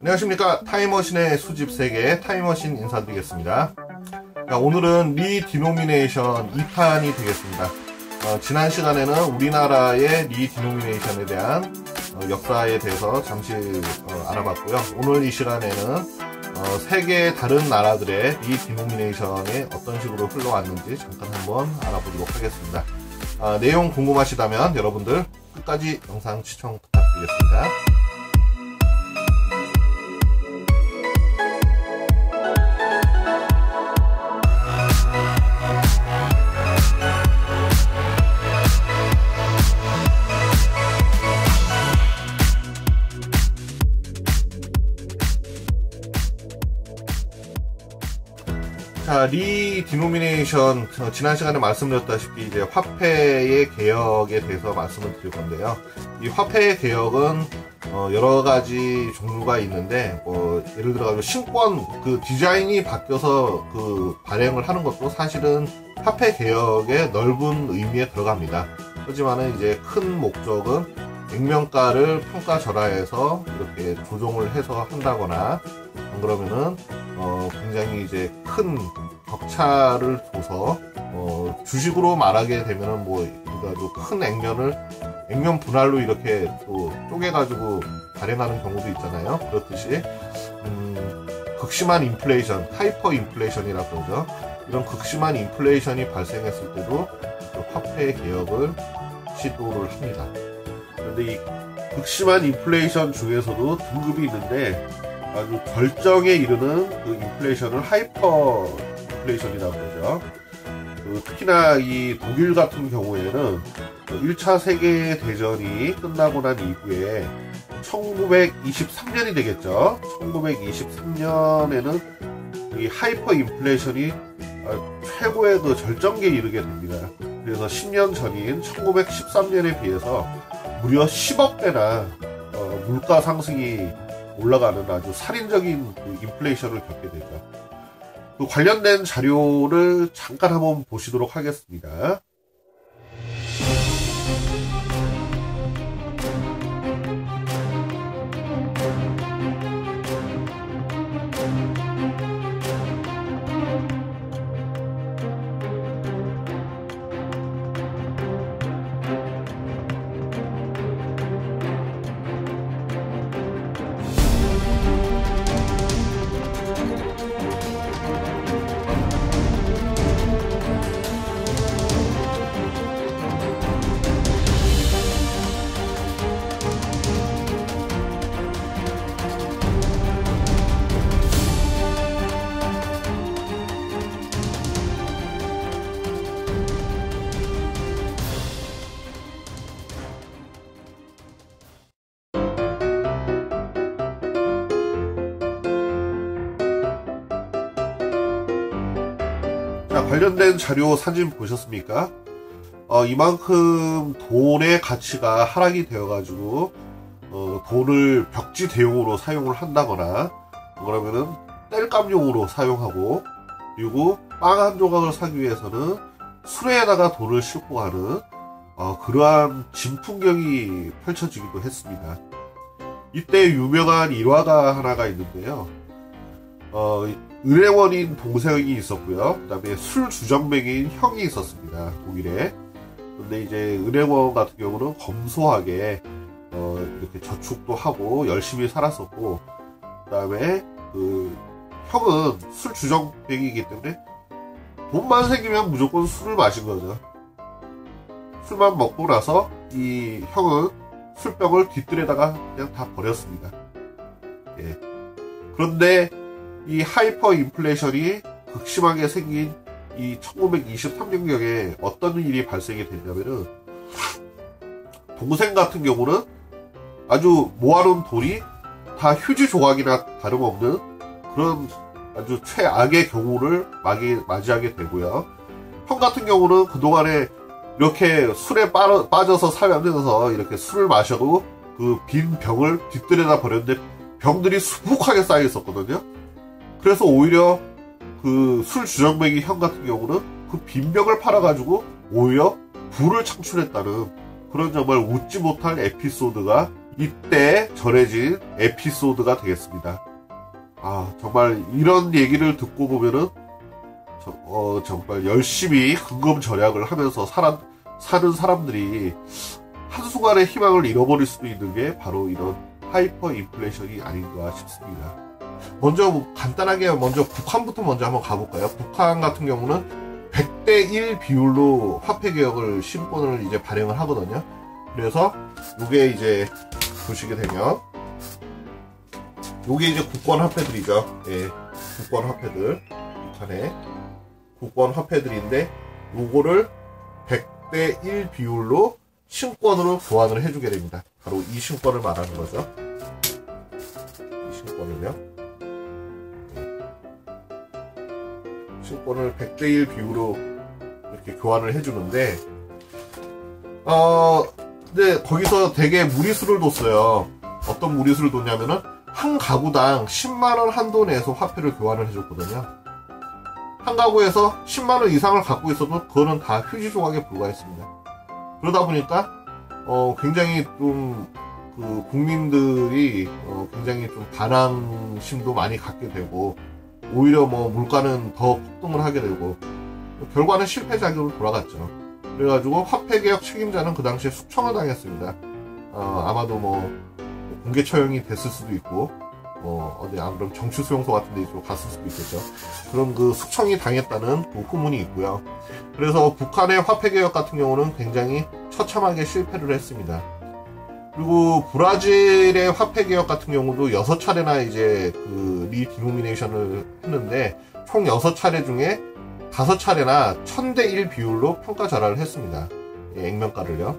안녕하십니까. 타임머신의 수집세계 타임머신 인사드리겠습니다. 자, 오늘은 리디노미네이션 2판이 되겠습니다. 지난 시간에는 우리나라의 리디노미네이션에 대한 역사에 대해서 잠시 알아봤고요. 오늘 이 시간에는 세계 다른 나라들의 리디노미네이션이 어떤 식으로 흘러왔는지 잠깐 한번 알아보도록 하겠습니다. 내용 궁금하시다면 여러분들 끝까지 영상 시청 부탁드리겠습니다. 자, 리디노미네이션, 지난 시간에 말씀드렸다시피 이제 화폐의 개혁에 대해서 말씀을 드릴 건데요. 이 화폐의 개혁은 여러 가지 종류가 있는데, 예를 들어 신권 그 디자인이 바뀌어서 그 발행을 하는 것도 사실은 화폐 개혁의 넓은 의미에 들어갑니다. 하지만은 이제 큰 목적은 액면가를 평가절하해서 이렇게 조정을 해서 한다거나, 그러면은 굉장히 이제 큰 격차를 둬서 주식으로 말하게 되면은 그러니까 큰 액면 분할로 이렇게 또 쪼개가지고 발행하는 경우도 있잖아요. 그렇듯이 극심한 인플레이션, 하이퍼 인플레이션이라고 그러죠. 이런 극심한 인플레이션이 발생했을 때도 화폐 개혁을 시도를 합니다. 그런데 이 극심한 인플레이션 중에서도 등급이 있는데 아주 절정에 이르는 그 인플레이션을 하이퍼 인플레이션이라고 그러죠. 특히나 이 독일 같은 경우에는 1차 세계대전이 끝나고 난 이후에 1923년이 되겠죠. 1923년에는 이 하이퍼 인플레이션이 최고의 그 절정기에 이르게 됩니다. 그래서 10년 전인 1913년에 비해서 무려 10억 배나 물가 상승이 올라가는 아주 살인적인 그 인플레이션을 겪게 되죠. 그 관련된 자료를 잠깐 한번 보시도록 하겠습니다. 관련된 자료 사진 보셨습니까? 이만큼 돈의 가치가 하락이 되어가지고 돈을 벽지 대용으로 사용을 한다거나 그러면은 땔감용으로 사용하고, 그리고 빵 한 조각을 사기 위해서는 수레에다가 돈을 싣고 가는 그러한 진풍경이 펼쳐지기도 했습니다. 이때 유명한 일화가 하나가 있는데요. 은행원인 동생이 있었고요. 그 다음에 술 주정뱅이인 형이 있었습니다. 독일에. 근데 이제 은행원 같은 경우는 검소하게 이렇게 저축도 하고 열심히 살았었고, 그 다음에 그 형은 술 주정뱅이이기 때문에 돈만 생기면 무조건 술을 마신 거죠. 술만 먹고 나서 이 형은 술병을 뒷뜰에다가 그냥 다 버렸습니다. 예. 그런데 이 하이퍼 인플레이션이 극심하게 생긴 이 1923년경에 어떤 일이 발생이 됐냐면은, 동생 같은 경우는 아주 모아놓은 돈이 다 휴지 조각이나 다름없는 그런 아주 최악의 경우를 맞이하게 되고요. 형 같은 경우는 그동안에 이렇게 술에 빠져서 살면서 이렇게 술을 마셔도 그 빈 병을 뒷뜰에다 버렸는데 병들이 수북하게 쌓여 있었거든요. 그래서 오히려 그 술 주정뱅이 형 같은 경우는 그 빈병을 팔아가지고 오히려 부를 창출했다는 그런 정말 웃지 못할 에피소드가 이때 전해진 에피소드가 되겠습니다. 정말 이런 얘기를 듣고 보면은 정말 열심히 근검절약을 하면서 사는 사람들이 한순간에 희망을 잃어버릴 수도 있는 게 바로 이런 하이퍼 인플레이션이 아닌가 싶습니다. 먼저 간단하게 북한부터 먼저 한번 가볼까요? 북한 같은 경우는 100대1 비율로 화폐개혁을 신권을 이제 발행을 하거든요. 그래서 요게 이제 보시게 되면 요게 이제 국권 화폐들이죠. 예, 국권 화폐들, 북한의 국권 화폐들인데 요거를 100대1 비율로 신권으로 교환을 해주게 됩니다. 바로 이 신권을 말하는 거죠. 이 신권을요. 신권을 100대1 비율로 이렇게 교환을 해주는데, 근데 거기서 되게 무리수를 뒀어요. 어떤 무리수를 뒀냐면은, 한 가구당 10만원 한도 내에서 화폐를 교환을 해줬거든요. 한 가구에서 10만원 이상을 갖고 있어도 그거는 다 휴지 조각에 불과했습니다. 그러다 보니까, 굉장히 좀, 국민들이, 굉장히 좀 반항심도 많이 갖게 되고, 오히려 물가는 더 폭등을 하게 되고, 결과는 실패작으로 돌아갔죠. 그래가지고 화폐개혁 책임자는 그 당시에 숙청을 당했습니다. 아마도 공개 처형이 됐을 수도 있고, 안 그럼 정치수용소 같은 데 갔을 수도 있겠죠. 그런 숙청이 당했다는 후문이 있고요. 그래서 북한의 화폐개혁 같은 경우는 굉장히 처참하게 실패를 했습니다. 그리고 브라질의 화폐개혁 같은 경우도 6차례나 이제 리디노미네이션을 했는데, 총 6차례 중에 5차례나 1000대1 비율로 평가절하를 했습니다. 예, 액면가를요.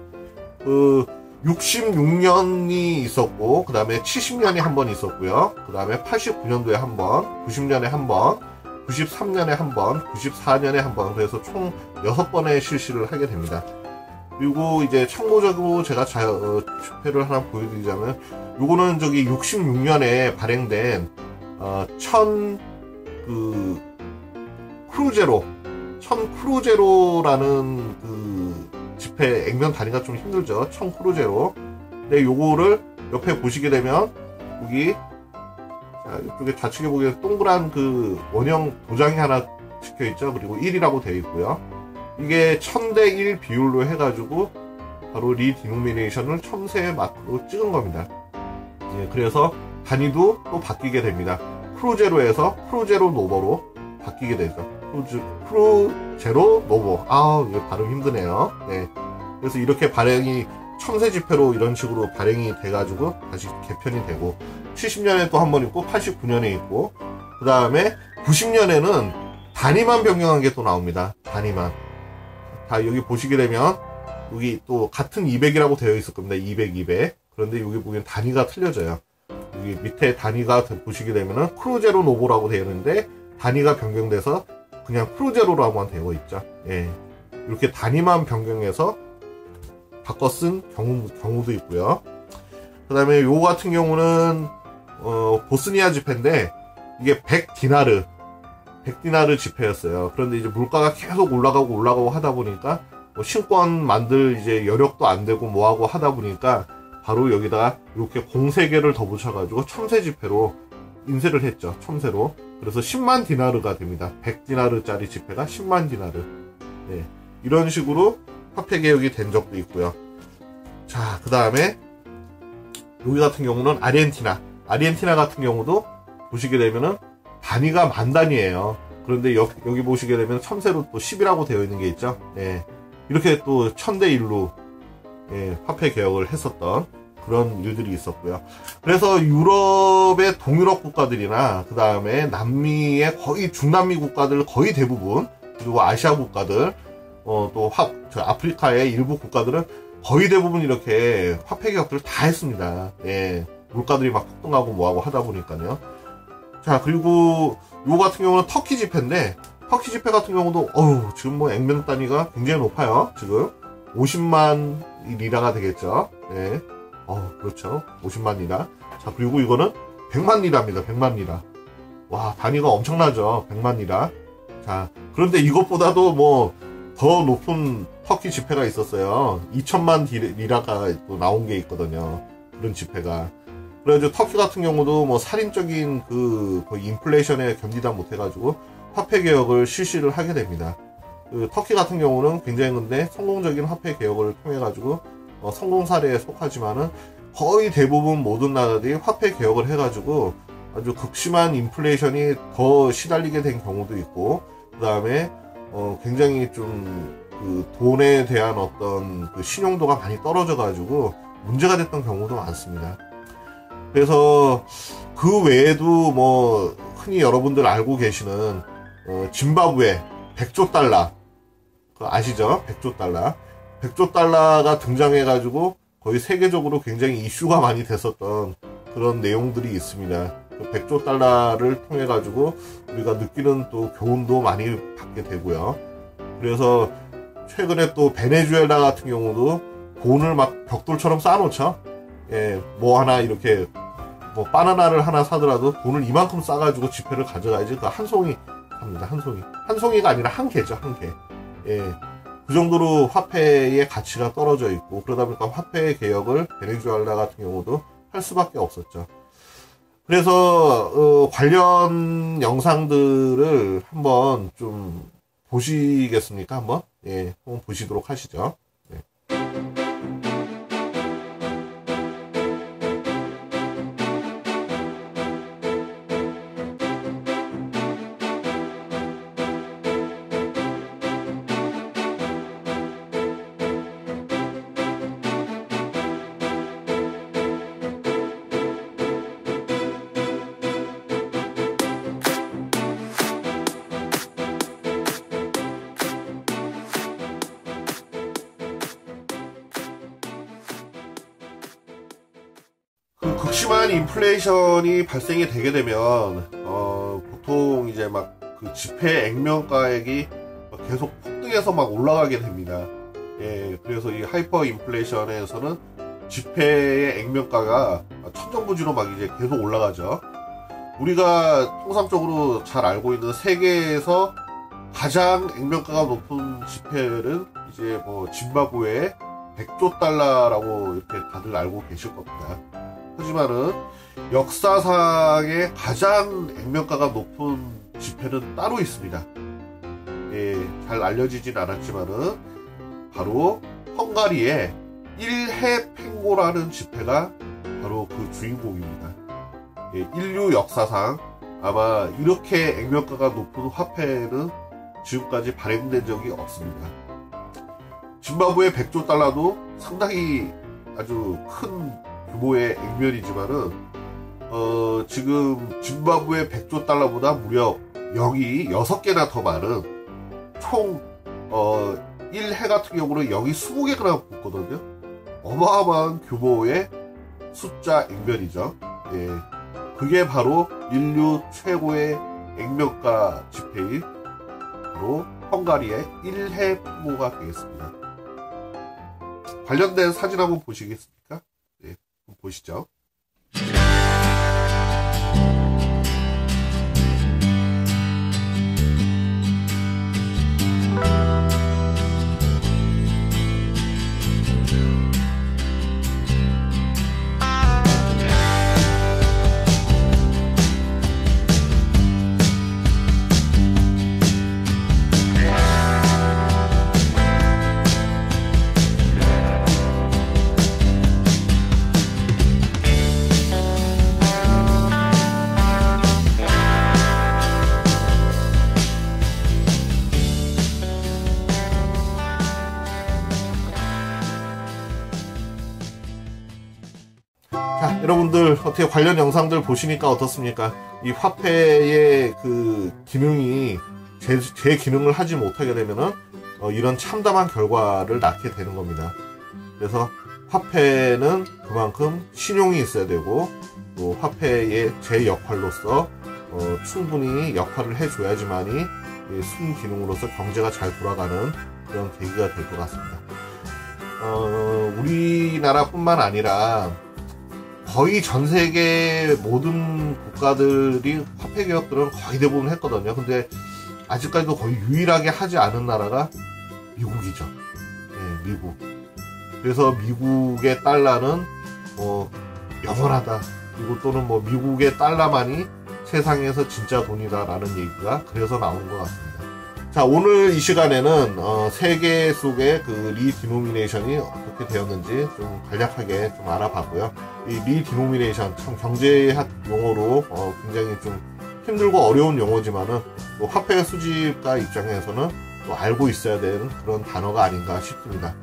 66년이 있었고, 그 다음에 70년에 한 번 있었고요. 그 다음에 89년도에 한 번, 90년에 한 번, 93년에 한 번, 94년에 한 번, 그래서 총 6번의 실시를 하게 됩니다. 그리고 이제 참고적으로 제가 집회를 하나 보여드리자면, 요거는 66년에 발행된, 천 크루제로라는 지폐 액면 단위가 좀 힘들죠. 1000 크루제로. 근데 요거를 옆에 보시게 되면, 여기, 이쪽에 좌측에 보기에 동그란 원형 도장이 하나 찍혀 있죠. 그리고 1이라고 되어 있고요. 이게 1000대1 비율로 해가지고 바로 리디노미네이션을 첨세의 마크로 찍은 겁니다. 예, 그래서 단위도 또 바뀌게 됩니다. 크루제로에서 크루제로 노버로 바뀌게 되죠. 크루제로 노버. 이거 발음 힘드네요. 네. 그래서 이렇게 발행이 첨세 지폐로 이런 식으로 발행이 돼가지고 다시 개편이 되고, 70년에 또 한 번 있고 89년에 있고, 그 다음에 90년에는 단위만 변경한 게 또 나옵니다. 단위만. 다 여기 보시게 되면 여기 또 같은 200이라고 되어 있을 겁니다. 200. 그런데 여기 보기엔 단위가 틀려져요. 여기 밑에 단위가 보시게 되면은 크루제로 노보라고 되어 있는데, 단위가 변경돼서 그냥 크루제로라고만 되어 있죠. 예. 이렇게 단위만 변경해서 바꿔 쓴 경우도 있고요. 그 다음에 요거 같은 경우는 보스니아 지폐인데, 이게 100디나르 지폐였어요. 그런데 이제 물가가 계속 올라가고 하다 보니까 신권 만들 이제 여력도 안 되고 뭐하고 하다 보니까 바로 여기다가 이렇게 공세개를 더 붙여가지고 첨세 지폐로 인쇄를 했죠. 첨세로. 그래서 10만 디나르가 됩니다. 100디나르짜리 지폐가 10만 디나르. 네. 이런 식으로 화폐 개혁이 된 적도 있고요. 자, 그 다음에 여기 같은 경우는 아르헨티나 같은 경우도 보시게 되면은 단위가 만 단위예요. 그런데 여기 보시게 되면 첨세로 또 10이라고 되어 있는 게 있죠. 예. 이렇게 또 1000대1로 예, 화폐 개혁을 했었던 그런 일들이 있었고요. 그래서 유럽의 동유럽 국가들이나 그 다음에 남미의 거의 중남미 국가들 거의 대부분, 그리고 아시아 국가들, 또 아프리카의 일부 국가들은 거의 대부분 이렇게 화폐 개혁들을 다 했습니다. 예. 물가들이 막 폭등하고 뭐하고 하다 보니까요. 자, 그리고 요 같은 경우는 터키 지폐인데, 터키 지폐 같은 경우도 지금 액면 단위가 굉장히 높아요. 지금 50만 리라가 되겠죠. 네. 그렇죠. 50만 리라. 자, 그리고 이거는 100만 리라입니다. 100만 리라. 와, 단위가 엄청나죠. 100만 리라. 자, 그런데 이것보다도 더 높은 터키 지폐가 있었어요. 2000만 리라가 또 나온 게 있거든요. 그런 지폐가. 그래가지고 터키 같은 경우도 뭐 살인적인 거의 인플레이션에 견디다 못해가지고 화폐 개혁을 실시를 하게 됩니다. 터키 같은 경우는 굉장히 근데 성공적인 화폐 개혁을 통해가지고 성공 사례에 속하지만은 거의 대부분 모든 나라들이 화폐 개혁을 해가지고 아주 극심한 인플레이션이 더 시달리게 된 경우도 있고, 그 다음에 굉장히 좀 돈에 대한 어떤 신용도가 많이 떨어져가지고 문제가 됐던 경우도 많습니다. 그래서 그 외에도 뭐 흔히 여러분들 알고 계시는 짐바브웨 100조 달러 아시죠? 100조 달러. 100조 달러가 등장해가지고 거의 세계적으로 굉장히 이슈가 많이 됐었던 그런 내용들이 있습니다. 100조 달러를 통해가지고 우리가 느끼는 또 교훈도 많이 받게 되고요. 그래서 최근에 또 베네수엘라 같은 경우도 돈을 막 벽돌처럼 쌓아놓죠. 예, 뭐 하나 이렇게 뭐 바나나를 하나 사더라도 돈을 이만큼 싸가지고 지폐를 가져가야지 그 한 송이 합니다. 한 송이가 아니라 한 개죠, 한 개. 예, 그 정도로 화폐의 가치가 떨어져 있고, 그러다 보니까 화폐 개혁을 베네수엘라 같은 경우도 할 수밖에 없었죠. 그래서 관련 영상들을 한번 좀 보시겠습니까? 한번 보시도록 하시죠. 네. 극심한 인플레이션이 발생이 되게 되면 보통 이제 막 그 지폐 액면가액이 계속 폭등해서 막 올라가게 됩니다. 예, 그래서 이 하이퍼 인플레이션에서는 지폐의 액면가가 천정부지로 막 이제 계속 올라가죠. 우리가 통상적으로 잘 알고 있는 세계에서 가장 액면가가 높은 지폐는 이제 뭐 짐바브웨의 100조 달러라고 이렇게 다들 알고 계실 겁니다. 하지만은 역사상에 가장 액면가가 높은 지폐는 따로 있습니다. 예, 잘 알려지진 않았지만은 바로 헝가리의 1해 팽고라는 지폐가 바로 그 주인공입니다. 예, 인류 역사상 아마 이렇게 액면가가 높은 화폐는 지금까지 발행된 적이 없습니다. 짐바브웨 100조 달러도 상당히 아주 큰 규모의 액면이지만은 지금 짐바브웨 100조 달러보다 무려 0이 6개나 더 많은 총 1해 같은 경우는 0이 20개나 붙거든요. 어마어마한 규모의 숫자 액면이죠. 예, 그게 바로 인류 최고의 액면가 지폐인 바로 헝가리의 1해 팽고가 되겠습니다. 관련된 사진 한번 보시겠습니까? 네, 한번 보시죠. 자, 여러분들 어떻게 관련 영상들 보시니까 어떻습니까? 이 화폐의 그 기능이 제 기능을 하지 못하게 되면은 이런 참담한 결과를 낳게 되는 겁니다. 그래서 화폐는 그만큼 신용이 있어야 되고, 또 화폐의 제 역할로서 충분히 역할을 해줘야지만이 순기능으로서 경제가 잘 돌아가는 그런 계기가 될 것 같습니다. 우리나라뿐만 아니라 거의 전 세계 모든 국가들이 화폐 개혁들은 거의 대부분 했거든요. 근데 아직까지도 거의 유일하게 하지 않은 나라가 미국이죠. 네, 미국. 그래서 미국의 달러는 영원하다. 그리고 또는 뭐 미국의 달러만이 세상에서 진짜 돈이다라는 얘기가 그래서 나오는 것 같습니다. 자, 오늘 이 시간에는 세계 속의 그 리디노미네이션이 어떻게 되었는지 좀 간략하게 좀 알아봤고요. 이 리디노미네이션 참 경제학 용어로 굉장히 좀 힘들고 어려운 용어지만은 또 화폐 수집가 입장에서는 또 알고 있어야 되는 그런 단어가 아닌가 싶습니다.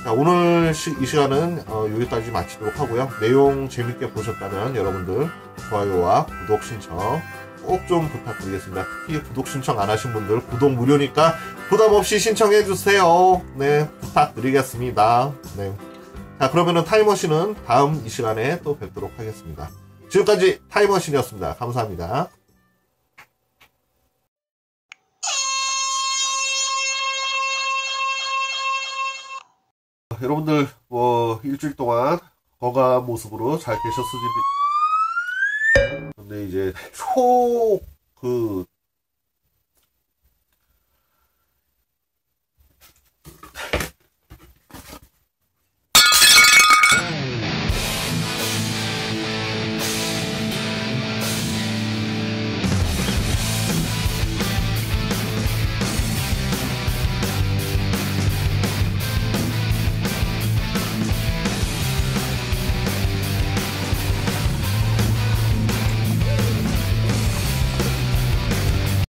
자, 오늘 이 시간은 여기까지 마치도록 하고요. 내용 재밌게 보셨다면 여러분들 좋아요와 구독 신청 꼭 좀 부탁드리겠습니다. 특히 구독 신청 안 하신 분들 구독 무료니까 부담 없이 신청해 주세요. 네, 부탁드리겠습니다. 네. 자, 그러면은 타임머신은 다음 이 시간에 또 뵙도록 하겠습니다. 지금까지 타임머신이었습니다. 감사합니다. 여러분들 뭐 일주일 동안 건강한 모습으로 잘 계셨으니 근데 이제